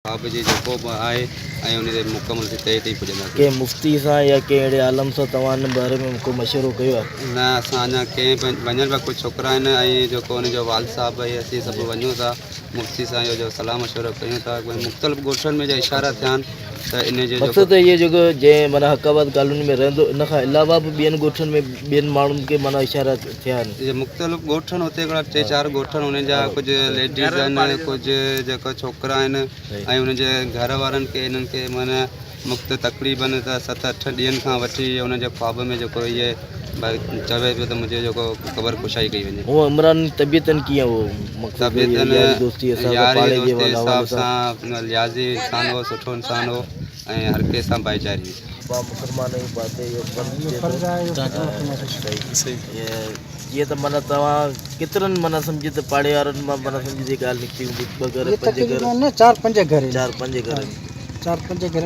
आप जी जेको बि आहे ऐं उन ते मुकमल तइ ते पुॼंदासीं। के मुफ़्ती सां या के अहिड़े आलम सां तव्हां हिन बारे में को मशवरो कयो आहे? न असां अञा कंहिं वञण पिया कुझु छोकिरा आहिनि ऐं जेको उनजो वाल साहब ऐं असीं सभु वञूं था मुफ़्ती सां इहो जो सलाह मशवरो कयूं था। मुख़्तलिफ़ ॻोठनि में जो इशारा थिया आहिनि त इन जो मक़सदु त इहो जेको जंहिं माना हकाबाद कॉलोनी में रहंदो इन खां अलावा बि ॿियनि ॻोठनि में ॿियनि माण्हुनि खे माना इशारा थिया आहिनि। इहे मुख़्तलिफ़ ॻोठनि हुते हिकिड़ा 3-4 ॻोठनि उन्हनि जा कुझु लेडीज़ आहिनि कुझु जेको छोकिरा आहिनि ऐं उनजे घर वारनि खे इन्हनि खे माना मुख़्त तकलीफ़नि त 7-8 ॾींहंनि खां वठी उनजे ख्वाब में जेको इहे भई चवे पियो त मुंहिंजे जेको क़बर कुशाई कई वञे। उहो इमरान तबियतनि कीअं हो? तबियतनि यारी दोस्ती हिसाब सां लिहाज़ी इंसान हो, सुठो इंसान हो ऐं हर कंहिं सां भाईचारी। मुसलमान जी बात है ये तो माना तव्हां केतिरनि माना सम्झि त पाड़े वारनि मां माना सम्झि जी ॻाल्हि निकिती हूंदी? 2 घर 5 घर न 4-5 घर 4-5 घर 4-5 घर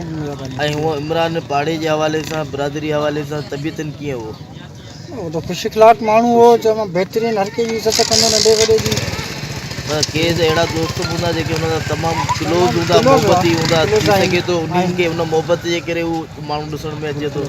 ऐं हूअ इमरान पाड़े जे हवाले सां बिरादरी हवाले सां तबियतनि कीअं हो? वो तो खुश इखलाक माण्हू हो चङो बहितरीनु हर कंहिंजी इज़त कंदो नंढे वॾे जी। बस केस अहिड़ा दोस्त बि हूंदा जेके हुन सां तमामु क्लोज़ हूंदा मोहबती हूंदा थी सघे थो उन्हनि खे हुन मोहबत जे करे उहो माण्हू ॾिसण में अचे थो।